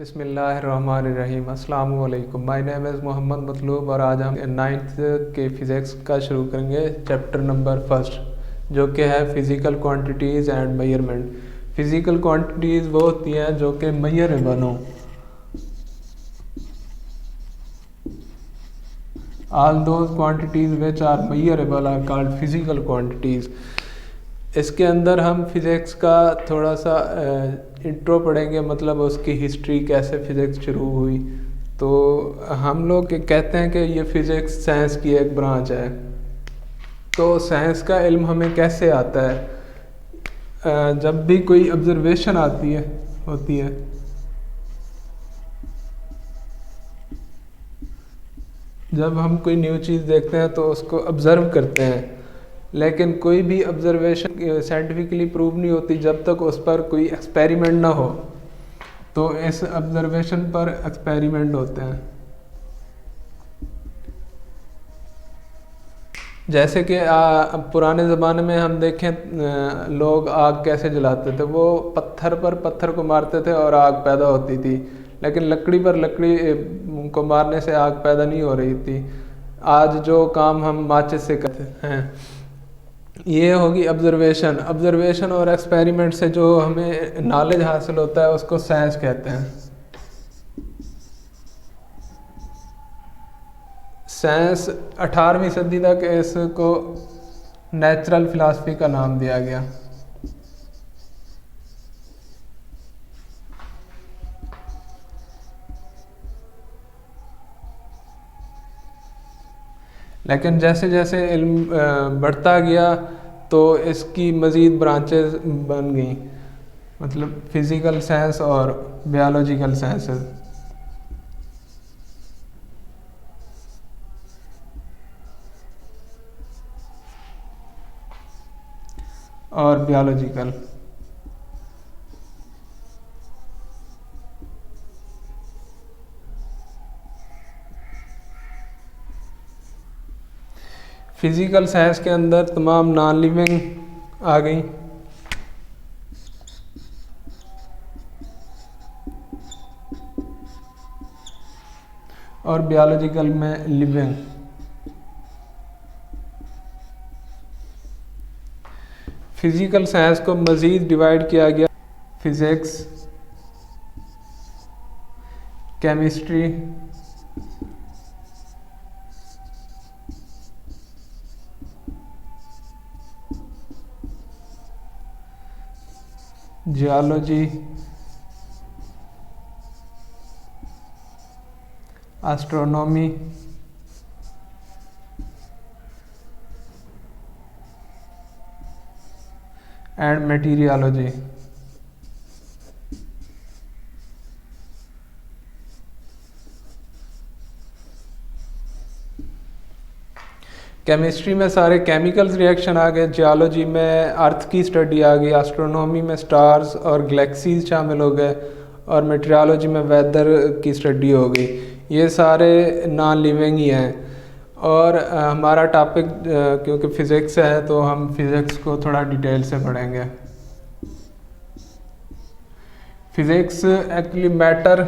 बिस्मिल्लाहिर्रहमानिर्रहीम। अस्सलाम वालेकुम। माय नेम इज़ मोहम्मद मतलूब और आज हम नाइन्थ के फ़िज़िक्स का शुरू करेंगे चैप्टर नंबर फर्स्ट, जो कि है physical quantities and measurement. Physical quantities वो होती हैं जो कि मेजरेबल हों। All those quantities which are measurable are called physical quantities. इसके अंदर हम फ़िज़िक्स का थोड़ा सा इंट्रो पढ़ेंगे, मतलब उसकी हिस्ट्री, कैसे फ़िज़िक्स शुरू हुई। तो हम लोग कहते हैं कि ये फ़िज़िक्स साइंस की एक ब्रांच है। तो साइंस का इल्म हमें कैसे आता है? जब भी कोई ऑब्ज़र्वेशन होती है जब हम कोई न्यू चीज़ देखते हैं तो उसको ऑब्ज़र्व करते हैं, लेकिन कोई भी ऑब्ज़र्वेशन साइंटिफिकली प्रूव नहीं होती जब तक उस पर कोई एक्सपेरिमेंट ना हो। तो इस ऑब्ज़र्वेशन पर एक्सपेरिमेंट होते हैं। जैसे कि पुराने ज़माने में हम देखें, लोग आग कैसे जलाते थे। वो पत्थर पर पत्थर को मारते थे और आग पैदा होती थी, लेकिन लकड़ी पर लकड़ी को मारने से आग पैदा नहीं हो रही थी। आज जो काम हम माचिस से करते हैं, ये होगी ऑब्ज़र्वेशन और एक्सपेरिमेंट से जो हमें नॉलेज हासिल होता है उसको साइंस कहते हैं। साइंस 18वीं सदी तक इसको नेचुरल फिलॉसफी का नाम दिया गया। लेकिन जैसे जैसे इल्म बढ़ता गया तो इसकी मज़ीद ब्रांचेस बन गई, मतलब फिज़िकल साइंस और बायोलॉजिकल साइंसेस। और बायोलॉजिकल फिज़िकल साइंस के अंदर तमाम नॉन लिविंग आ गई, और बायोलॉजिकल में लिविंग। फिज़िकल साइंस को मज़ीद डिवाइड किया गया: physics, chemistry, geology, astronomy, and meteorology. Chemistry में सारे केमिकल्स रिएक्शन आ गए, जियोलॉजी में अर्थ की स्टडी आ गई, एस्ट्रोनॉमी में स्टार्स और गैलेक्सीज शामिल हो गए, और मेटीरियोलॉजी में वेदर की स्टडी हो गई। ये सारे नॉन लिविंग ही हैं। और हमारा टॉपिक क्योंकि फ़िज़िक्स है तो हम फ़िज़िक्स को थोड़ा डिटेल से पढ़ेंगे। फ़िज़िक्स एक्चुअली मैटर,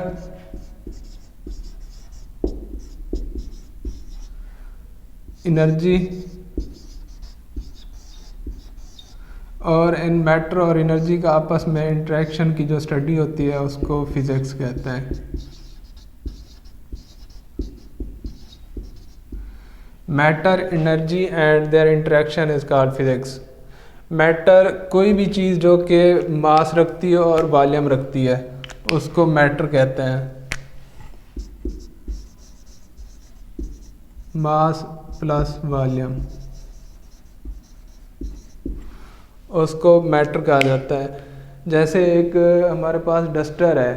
एनर्जी और इन मैटर और एनर्जी का आपस में इंटरेक्शन की जो स्टडी होती है उसको फ़िज़िक्स कहते हैं। Matter, energy and there interaction is called physics. Matter कोई भी चीज़ जो कि मास रखती है और वॉल्यूम रखती है उसको मैटर कहते हैं। मास प्लस वॉल्यूम, उसको मैटर कहा जाता है। जैसे एक हमारे पास डस्टर है,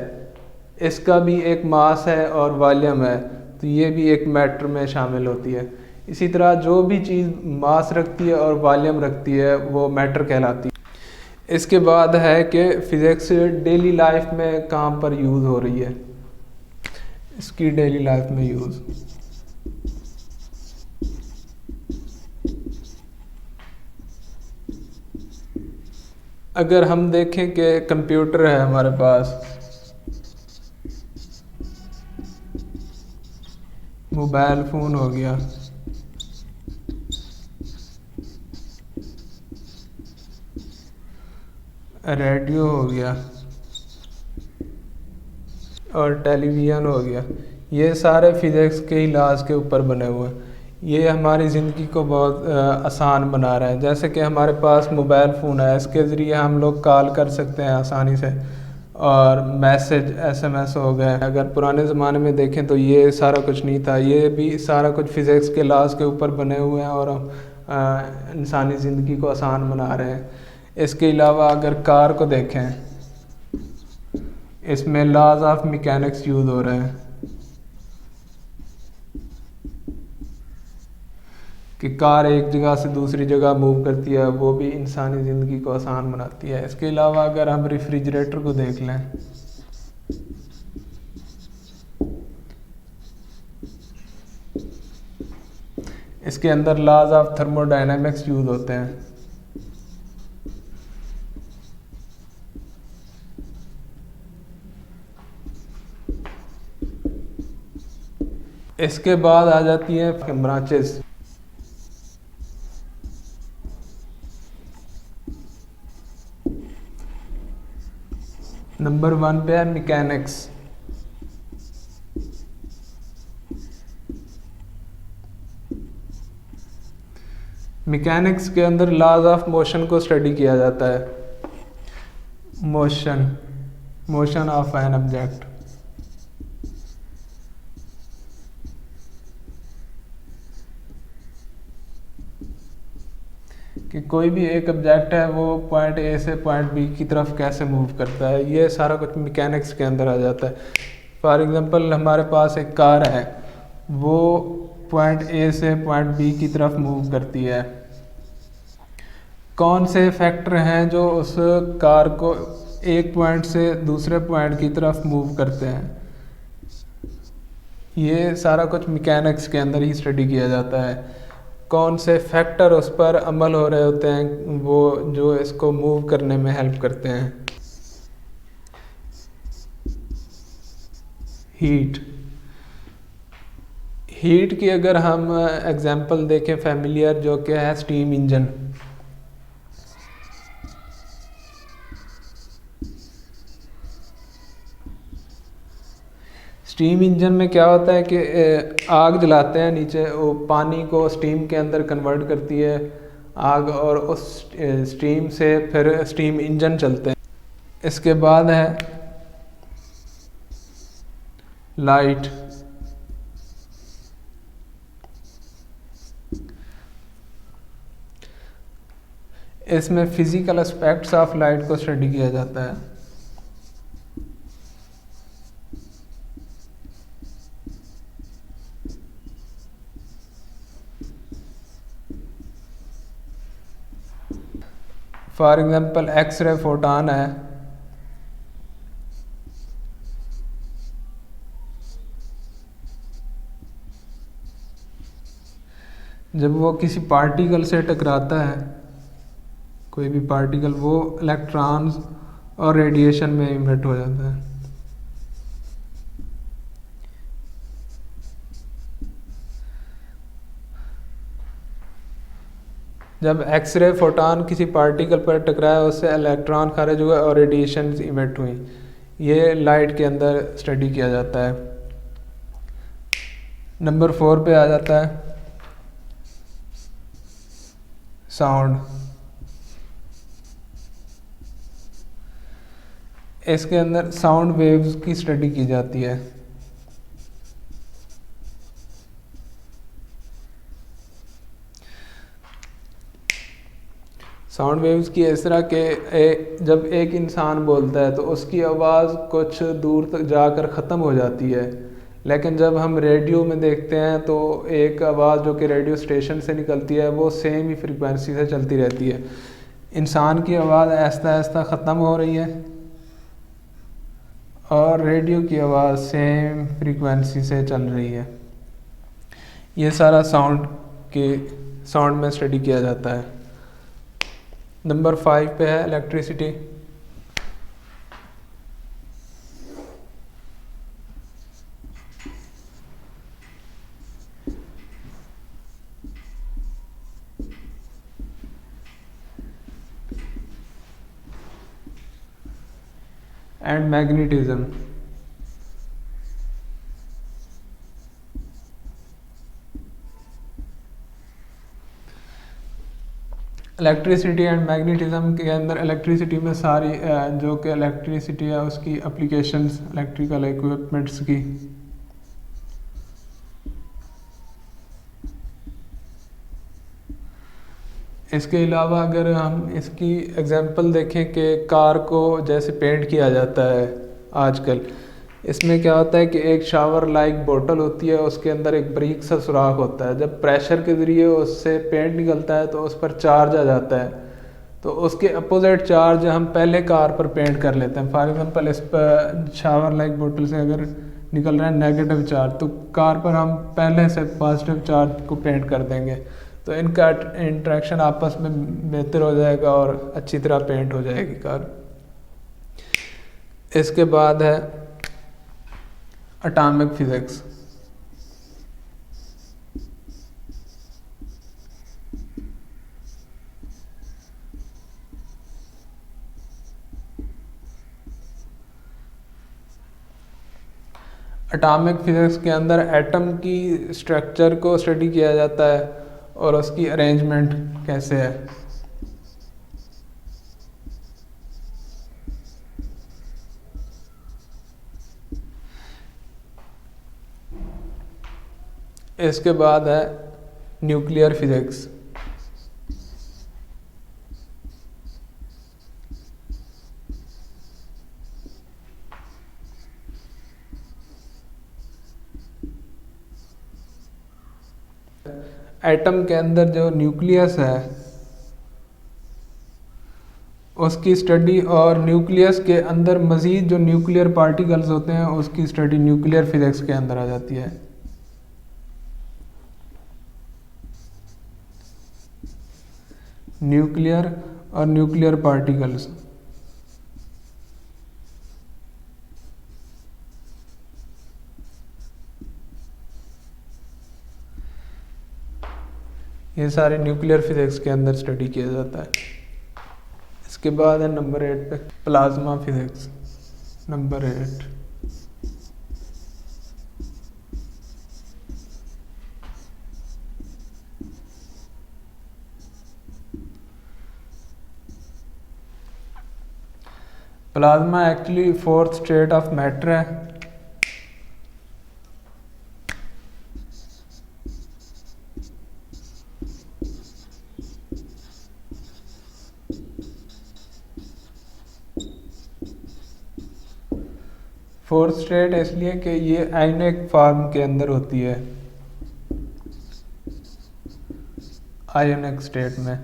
इसका भी एक मास है और वॉल्यूम है, तो ये भी एक मैटर में शामिल होती है। इसी तरह जो भी चीज़ मास रखती है और वॉल्यूम रखती है वो मैटर कहलाती है। इसके बाद है कि फ़िज़िक्स डेली लाइफ में कहाँ पर यूज़ हो रही है, इसकी डेली लाइफ में यूज़। अगर हम देखें कि कंप्यूटर है हमारे पास, मोबाइल फ़ोन हो गया, रेडियो हो गया और टेलीविज़न हो गया। ये सारे फिज़िक्स के ही लॉज़ के ऊपर बने हुए हैं। ये हमारी ज़िंदगी को बहुत आसान बना रहा है। जैसे कि हमारे पास मोबाइल फ़ोन है, इसके ज़रिए हम लोग कॉल कर सकते हैं आसानी से, और मैसेज एसएमएस हो गए। अगर पुराने ज़माने में देखें तो ये सारा कुछ नहीं था। ये भी सारा कुछ फिज़िक्स के लॉज़ के ऊपर बने हुए हैं और इंसानी ज़िंदगी को आसान बना रहे हैं। इसके अलावा अगर कार को देखें, इसमें लॉज ऑफ मैकेनिक्स यूज़ हो रहे हैं कि कार एक जगह से दूसरी जगह मूव करती है, वो भी इंसानी ज़िंदगी को आसान बनाती है। इसके अलावा अगर हम रेफ्रिजरेटर को देख लें, इसके अंदर लॉज ऑफ थर्मोडायनेमिक्स यूज़ होते हैं। इसके बाद आ जाती है ब्रांचेस। नंबर 1 पे है मैकेनिक्स। मैकेनिक्स के अंदर लॉज ऑफ मोशन को स्टडी किया जाता है। Motion of an object. कि कोई भी एक ऑब्जेक्ट है वो पॉइंट ए से पॉइंट बी की तरफ कैसे मूव करता है, ये सारा कुछ मैकेनिक्स के अंदर आ जाता है। फॉर एग्जांपल हमारे पास एक कार है, वो पॉइंट ए से पॉइंट बी की तरफ मूव करती है। कौन से फैक्टर हैं जो उस कार को एक पॉइंट से दूसरे पॉइंट की तरफ मूव करते हैं, ये सारा कुछ मैकेनिक्स के अंदर ही स्टडी किया जाता है। कौन से फैक्टर उस पर अमल हो रहे होते हैं वो जो इसको मूव करने में हेल्प करते हैं। हीट की अगर हम एग्जांपल देखें फैमिलियर, जो कि है स्टीम इंजन। स्टीम इंजन में क्या होता है कि आग जलाते हैं नीचे, वो पानी को स्टीम के अंदर कन्वर्ट करती है आग, और उस स्टीम से फिर स्टीम इंजन चलते हैं। इसके बाद है लाइट। इसमें फिजिकल एस्पेक्ट्स ऑफ लाइट को स्टडी किया जाता है। फॉर एग्जांपल एक्सरे फोटॉन है। जब वो किसी पार्टिकल से टकराता है, कोई भी पार्टिकल, वो इलेक्ट्रॉन्स और रेडिएशन में इमिट हो जाता है। जब एक्सरे फोटॉन किसी पार्टिकल पर टकराया, उससे इलेक्ट्रॉन खारिज हुए और रेडिएशन इमिट हुई। ये लाइट के अंदर स्टडी किया जाता है। नंबर 4 पे आ जाता है साउंड। इसके अंदर साउंड वेव्स की स्टडी की जाती है। साउंड वेव्स की इस तरह के जब एक इंसान बोलता है तो उसकी आवाज़ कुछ दूर तक जाकर ख़त्म हो जाती है, लेकिन जब हम रेडियो में देखते हैं तो एक आवाज़ जो कि रेडियो स्टेशन से निकलती है वो सेम ही फ्रीक्वेंसी से चलती रहती है। इंसान की आवाज़ आहिस्ता आहिस्ता ख़त्म हो रही है और रेडियो की आवाज़ सेम फ्रीक्वेंसी से चल रही है। ये सारा साउंड में स्टडी किया जाता है। नंबर 5 पे है electricity. And magnetism. Electricity and magnetism के अंदर इलेक्ट्रिसिटी में सारी जो कि इलेक्ट्रिसिटी है उसकी एप्लीकेशंस इलेक्ट्रिकल इक्विपमेंट्स की। इसके अलावा अगर हम इसकी एग्जांपल देखें कि कार को जैसे पेंट किया जाता है आजकल, इसमें क्या होता है कि एक शावर लाइक बोतल होती है, उसके अंदर एक बारीक सा सुराख होता है। जब प्रेशर के ज़रिए उससे पेंट निकलता है तो उस पर चार्ज आ जाता है, तो उसके अपोजिट चार्ज हम पहले कार पर पेंट कर लेते हैं। फॉर एग्जांपल इस पर शावर लाइक बोतल से अगर निकल रहा है नेगेटिव चार्ज, तो कार पर हम पहले से पॉजिटिव चार्ज को पेंट कर देंगे, तो इनका इंटरेक्शन आपस में बेहतर हो जाएगा और अच्छी तरह पेंट हो जाएगी कार। इसके बाद है एटॉमिक फिजिक्स। एटॉमिक फिजिक्स के अंदर एटम की स्ट्रक्चर को स्टडी किया जाता है और उसकी अरेंजमेंट कैसे है। इसके बाद है न्यूक्लियर फिजिक्स। एटम के अंदर जो न्यूक्लियस है उसकी स्टडी, और न्यूक्लियस के अंदर मज़ीद जो न्यूक्लियर पार्टिकल्स होते हैं उसकी स्टडी न्यूक्लियर फिजिक्स के अंदर आ जाती है। न्यूक्लियर और न्यूक्लियर पार्टिकल्स, ये सारे न्यूक्लियर फिजिक्स के अंदर स्टडी किया जाता है। इसके बाद है नंबर 8 पे plasma physics. Number 8 plasma actually fourth state of matter है। फोर्थ स्टेट इसलिए कि ये आयनिक फॉर्म के अंदर होती है, आयोनिक स्टेट में,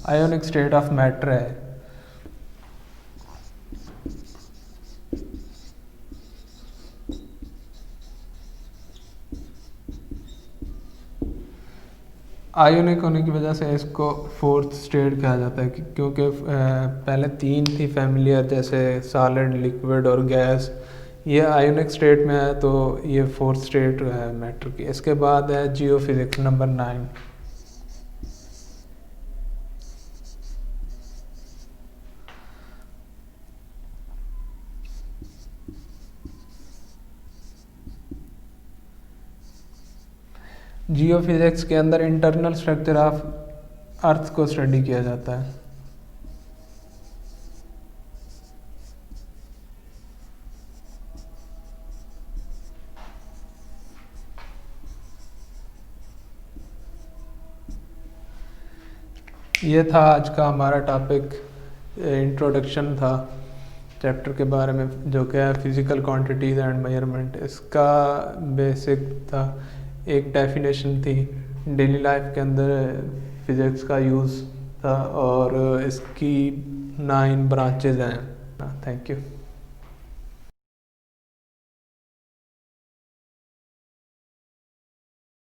आयोनिक स्टेट ऑफ मैटर है। आयोनिक होने की वजह से इसको फोर्थ स्टेट कहा जाता है क्योंकि पहले 3 थी फैमिलियर, जैसे सॉलिड, लिक्विड और गैस। ये आयोनिक स्टेट में है तो ये फोर्थ स्टेट है मैटर की। इसके बाद है जियोफिजिक्स। नंबर 9 जियोफिजिक्स के अंदर इंटरनल स्ट्रक्चर ऑफ अर्थ को स्टडी किया जाता है। ये था आज का हमारा टॉपिक, इंट्रोडक्शन था चैप्टर के बारे में, जो कि है फिज़िकल क्वांटिटीज़ एंड मेजरमेंट। इसका बेसिक था, एक डेफिनेशन थी, डेली लाइफ के अंदर फिज़िक्स का यूज़ था, और इसकी 9 ब्रांचेज हैं। Thank you.